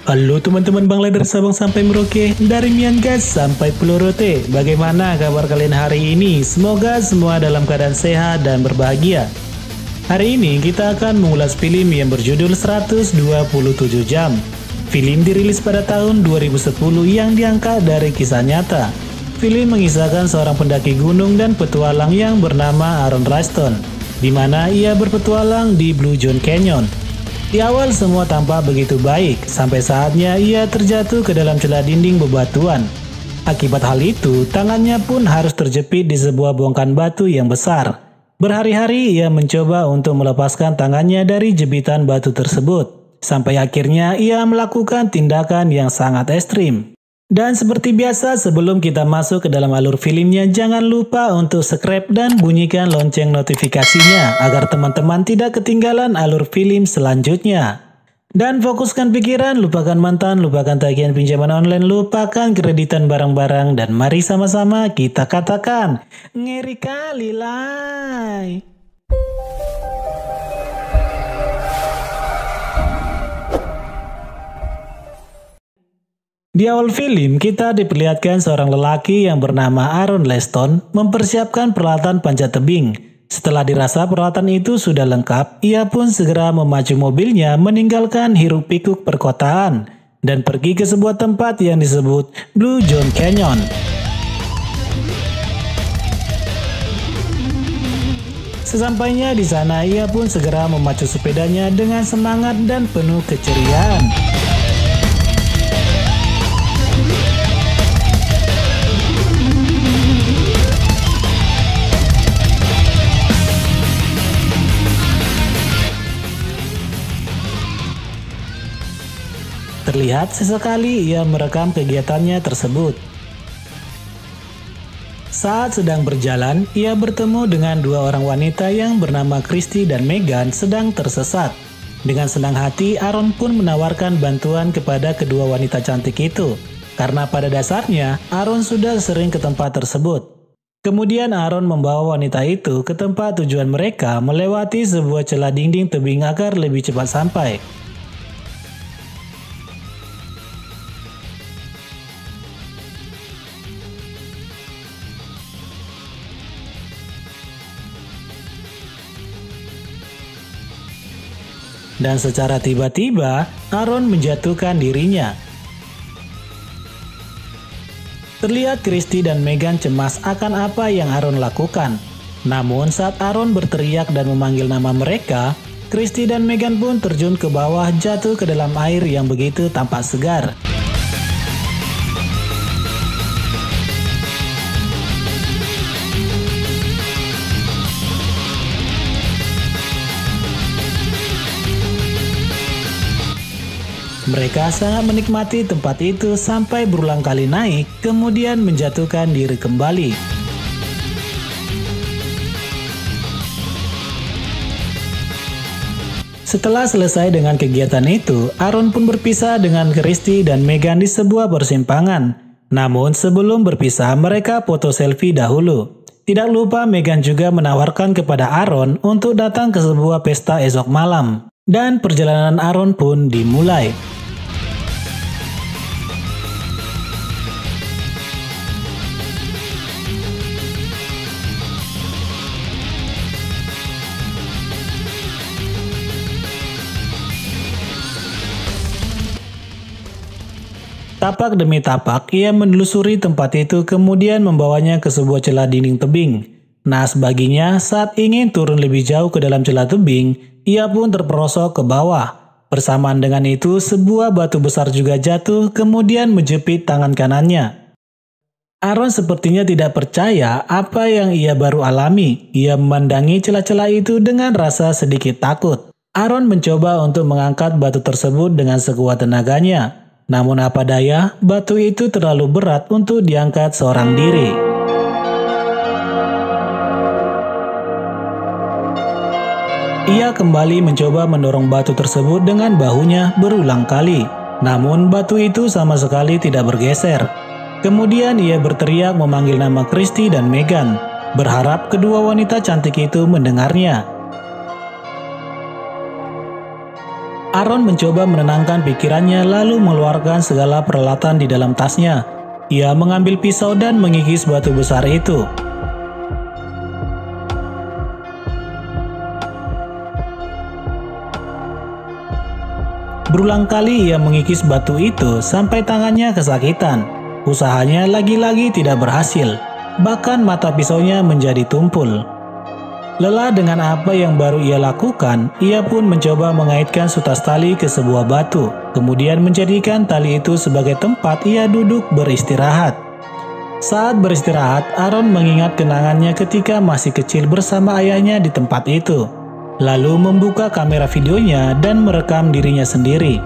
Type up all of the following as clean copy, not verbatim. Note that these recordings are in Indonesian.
Halo teman-teman Bang Leder Sabang sampai Merauke, dari Miangas sampai Pulau Rote. Bagaimana kabar kalian hari ini? Semoga semua dalam keadaan sehat dan berbahagia. Hari ini kita akan mengulas film yang berjudul 127 Jam. Film dirilis pada tahun 2010 yang diangkat dari kisah nyata. Film mengisahkan seorang pendaki gunung dan petualang yang bernama Aaron Ralston, di mana ia berpetualang di Blue John Canyon. Di awal semua tampak begitu baik, sampai saatnya ia terjatuh ke dalam celah dinding bebatuan. Akibat hal itu, tangannya pun harus terjepit di sebuah bongkahan batu yang besar. Berhari-hari ia mencoba untuk melepaskan tangannya dari jepitan batu tersebut, sampai akhirnya ia melakukan tindakan yang sangat ekstrim. Dan seperti biasa, sebelum kita masuk ke dalam alur filmnya, jangan lupa untuk subscribe dan bunyikan lonceng notifikasinya agar teman-teman tidak ketinggalan alur film selanjutnya. Dan fokuskan pikiran, lupakan mantan, lupakan tagihan pinjaman online, lupakan kreditan barang-barang, dan mari sama-sama kita katakan, ngeri kali lai. Di awal film, kita diperlihatkan seorang lelaki yang bernama Aaron Ralston mempersiapkan peralatan panjat tebing. Setelah dirasa peralatan itu sudah lengkap, ia pun segera memacu mobilnya meninggalkan hiruk-pikuk perkotaan dan pergi ke sebuah tempat yang disebut Blue John Canyon. Sesampainya di sana, ia pun segera memacu sepedanya dengan semangat dan penuh keceriaan. Terlihat sesekali ia merekam kegiatannya tersebut. Saat sedang berjalan, ia bertemu dengan dua orang wanita yang bernama Christy dan Megan sedang tersesat. Dengan senang hati, Aaron pun menawarkan bantuan kepada kedua wanita cantik itu, karena pada dasarnya Aaron sudah sering ke tempat tersebut. Kemudian Aaron membawa wanita itu ke tempat tujuan mereka melewati sebuah celah dinding tebing agar lebih cepat sampai. Dan secara tiba-tiba, Aaron menjatuhkan dirinya. Terlihat Christy dan Megan cemas akan apa yang Aaron lakukan. Namun saat Aaron berteriak dan memanggil nama mereka, Christy dan Megan pun terjun ke bawah, jatuh ke dalam air yang begitu tampak segar. Mereka sangat menikmati tempat itu sampai berulang kali naik, kemudian menjatuhkan diri kembali. Setelah selesai dengan kegiatan itu, Aaron pun berpisah dengan Christy dan Megan di sebuah persimpangan. Namun sebelum berpisah, mereka foto selfie dahulu. Tidak lupa Megan juga menawarkan kepada Aaron untuk datang ke sebuah pesta esok malam. Dan perjalanan Aaron pun dimulai. Tapak demi tapak, ia menelusuri tempat itu kemudian membawanya ke sebuah celah dinding tebing. Naas baginya, saat ingin turun lebih jauh ke dalam celah tebing, ia pun terperosok ke bawah. Bersamaan dengan itu, sebuah batu besar juga jatuh kemudian menjepit tangan kanannya. Aaron sepertinya tidak percaya apa yang ia baru alami. Ia memandangi celah-celah itu dengan rasa sedikit takut. Aaron mencoba untuk mengangkat batu tersebut dengan sekuat tenaganya. Namun apa daya, batu itu terlalu berat untuk diangkat seorang diri. Ia kembali mencoba mendorong batu tersebut dengan bahunya berulang kali. Namun batu itu sama sekali tidak bergeser. Kemudian ia berteriak memanggil nama Christy dan Megan, berharap kedua wanita cantik itu mendengarnya. Aaron mencoba menenangkan pikirannya lalu mengeluarkan segala peralatan di dalam tasnya. Ia mengambil pisau dan mengikis batu besar itu. Berulang kali ia mengikis batu itu sampai tangannya kesakitan. Usahanya lagi-lagi tidak berhasil. Bahkan mata pisaunya menjadi tumpul. Lelah dengan apa yang baru ia lakukan, ia pun mencoba mengaitkan sutas tali ke sebuah batu. Kemudian menjadikan tali itu sebagai tempat ia duduk beristirahat. Saat beristirahat, Aaron mengingat kenangannya ketika masih kecil bersama ayahnya di tempat itu. Lalu membuka kamera videonya dan merekam dirinya sendiri.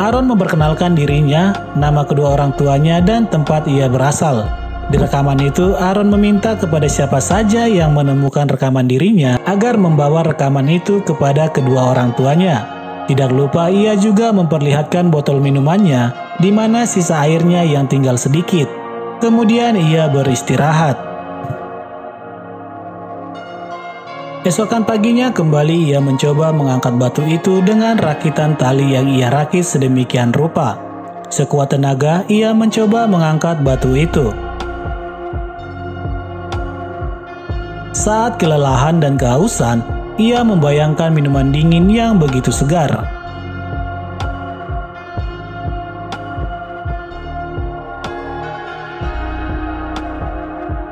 Aaron memperkenalkan dirinya, nama kedua orang tuanya, dan tempat ia berasal. Di rekaman itu, Aaron meminta kepada siapa saja yang menemukan rekaman dirinya agar membawa rekaman itu kepada kedua orang tuanya. Tidak lupa ia juga memperlihatkan botol minumannya, di mana sisa airnya yang tinggal sedikit. Kemudian ia beristirahat. Esokan paginya kembali ia mencoba mengangkat batu itu dengan rakitan tali yang ia rakit sedemikian rupa. Sekuat tenaga ia mencoba mengangkat batu itu. Saat kelelahan dan kehausan, ia membayangkan minuman dingin yang begitu segar.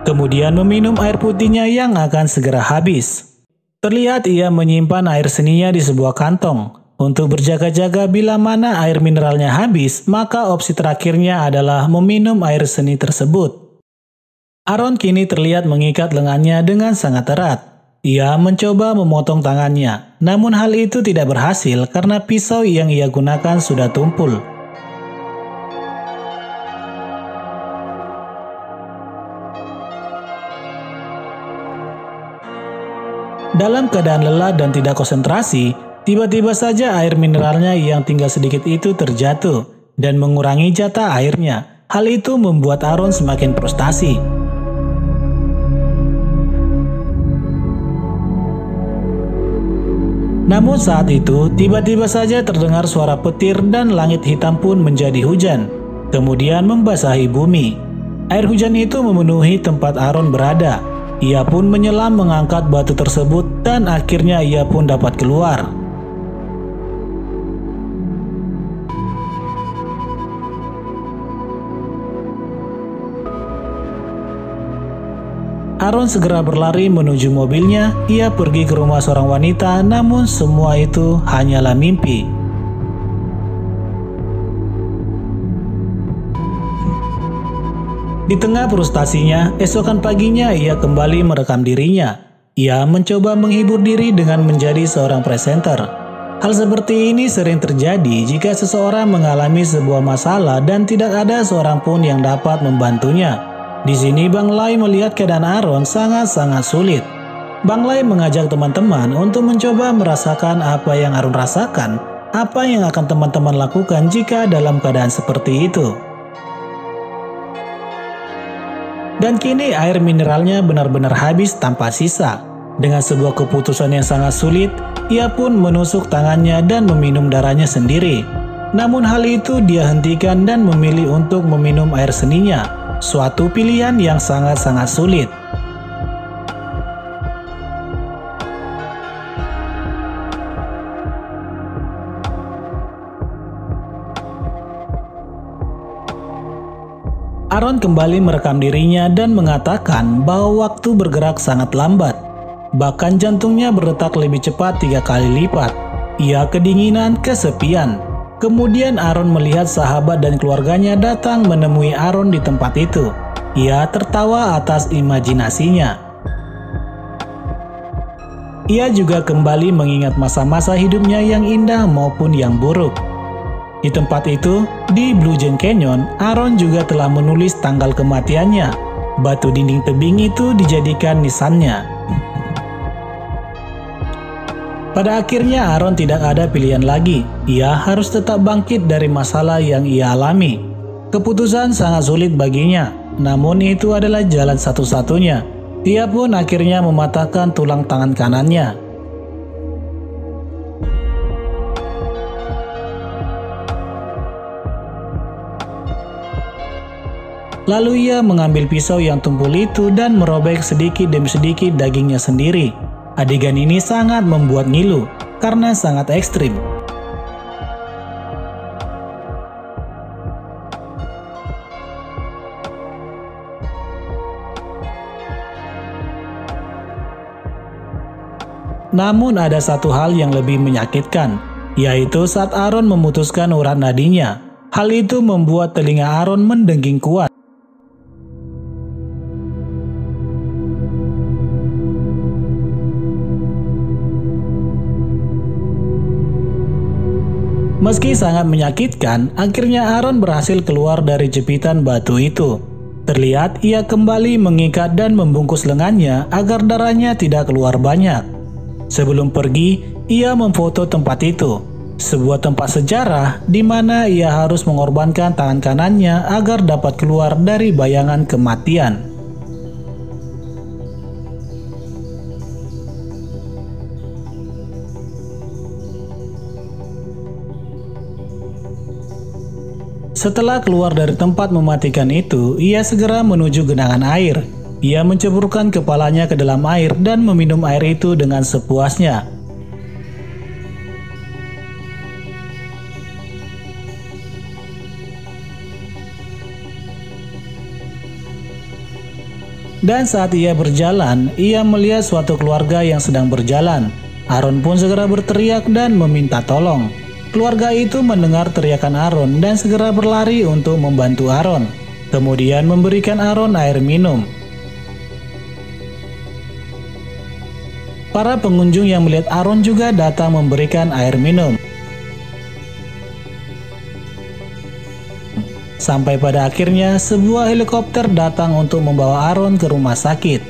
Kemudian meminum air putihnya yang akan segera habis. Terlihat ia menyimpan air seninya di sebuah kantong. Untuk berjaga-jaga bila mana air mineralnya habis, maka opsi terakhirnya adalah meminum air seni tersebut. Aaron kini terlihat mengikat lengannya dengan sangat erat. Ia mencoba memotong tangannya, namun hal itu tidak berhasil karena pisau yang ia gunakan sudah tumpul. Dalam keadaan lelah dan tidak konsentrasi, tiba-tiba saja air mineralnya yang tinggal sedikit itu terjatuh dan mengurangi jatah airnya. Hal itu membuat Aaron semakin frustasi. Namun saat itu, tiba-tiba saja terdengar suara petir dan langit hitam pun menjadi hujan, kemudian membasahi bumi. Air hujan itu memenuhi tempat Aaron berada. Ia pun menyelam mengangkat batu tersebut dan akhirnya ia pun dapat keluar. Aaron segera berlari menuju mobilnya. Ia pergi ke rumah seorang wanita, namun semua itu hanyalah mimpi. Di tengah frustasinya, esokan paginya ia kembali merekam dirinya. Ia mencoba menghibur diri dengan menjadi seorang presenter. Hal seperti ini sering terjadi jika seseorang mengalami sebuah masalah dan tidak ada seorang pun yang dapat membantunya. Di sini Bang Lai melihat keadaan Aaron sangat-sangat sulit. Bang Lai mengajak teman-teman untuk mencoba merasakan apa yang Aaron rasakan, apa yang akan teman-teman lakukan jika dalam keadaan seperti itu. Dan kini air mineralnya benar-benar habis tanpa sisa. Dengan sebuah keputusan yang sangat sulit, ia pun menusuk tangannya dan meminum darahnya sendiri. Namun hal itu dia hentikan dan memilih untuk meminum air seninya, suatu pilihan yang sangat-sangat sulit. Aaron kembali merekam dirinya dan mengatakan bahwa waktu bergerak sangat lambat. Bahkan jantungnya berdetak lebih cepat 3 kali lipat. Ia kedinginan, kesepian. Kemudian Aaron melihat sahabat dan keluarganya datang menemui Aaron di tempat itu. Ia tertawa atas imajinasinya. Ia juga kembali mengingat masa-masa hidupnya yang indah maupun yang buruk. Di tempat itu, di Blue Jay Canyon, Aaron juga telah menulis tanggal kematiannya. Batu dinding tebing itu dijadikan nisannya. Pada akhirnya Aaron tidak ada pilihan lagi. Ia harus tetap bangkit dari masalah yang ia alami. Keputusan sangat sulit baginya, namun itu adalah jalan satu-satunya. Ia pun akhirnya mematahkan tulang tangan kanannya. Lalu ia mengambil pisau yang tumpul itu dan merobek sedikit demi sedikit dagingnya sendiri. Adegan ini sangat membuat ngilu karena sangat ekstrim. Namun ada satu hal yang lebih menyakitkan, yaitu saat Aaron memutuskan urat nadinya. Hal itu membuat telinga Aaron mendengking kuat. Meski sangat menyakitkan, akhirnya Aaron berhasil keluar dari jepitan batu itu. Terlihat ia kembali mengikat dan membungkus lengannya agar darahnya tidak keluar banyak. Sebelum pergi, ia memfoto tempat itu, sebuah tempat sejarah di mana ia harus mengorbankan tangan kanannya agar dapat keluar dari bayangan kematian. Setelah keluar dari tempat mematikan itu, ia segera menuju genangan air. Ia menceburkan kepalanya ke dalam air dan meminum air itu dengan sepuasnya. Dan saat ia berjalan, ia melihat suatu keluarga yang sedang berjalan. Aaron pun segera berteriak dan meminta tolong. Keluarga itu mendengar teriakan Aaron dan segera berlari untuk membantu Aaron. Kemudian memberikan Aaron air minum. Para pengunjung yang melihat Aaron juga datang memberikan air minum. Sampai pada akhirnya sebuah helikopter datang untuk membawa Aaron ke rumah sakit.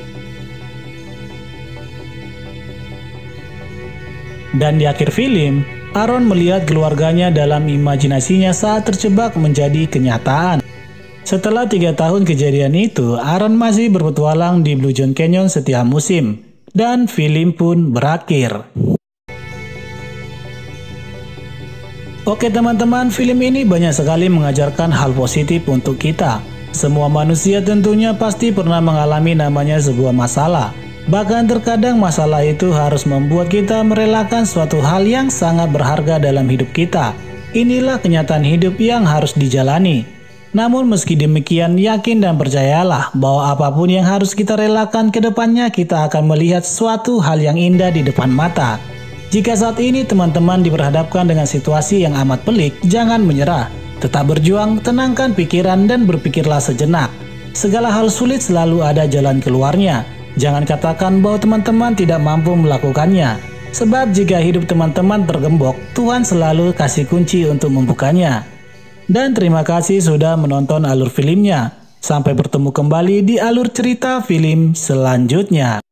Dan di akhir film, Aaron melihat keluarganya dalam imajinasinya saat terjebak menjadi kenyataan. Setelah 3 tahun kejadian itu, Aaron masih berpetualang di Blue John Canyon setiap musim. Dan film pun berakhir. Oke teman-teman, film ini banyak sekali mengajarkan hal positif untuk kita. Semua manusia tentunya pasti pernah mengalami namanya sebuah masalah. Bahkan terkadang masalah itu harus membuat kita merelakan suatu hal yang sangat berharga dalam hidup kita. Inilah kenyataan hidup yang harus dijalani. Namun meski demikian, yakin dan percayalah bahwa apapun yang harus kita relakan ke depannya, kita akan melihat suatu hal yang indah di depan mata. Jika saat ini teman-teman diperhadapkan dengan situasi yang amat pelik, jangan menyerah. Tetap berjuang, tenangkan pikiran dan berpikirlah sejenak. Segala hal sulit selalu ada jalan keluarnya. Jangan katakan bahwa teman-teman tidak mampu melakukannya. Sebab jika hidup teman-teman tergembok, Tuhan selalu kasih kunci untuk membukanya. Dan terima kasih sudah menonton alur filmnya. Sampai bertemu kembali di alur cerita film selanjutnya.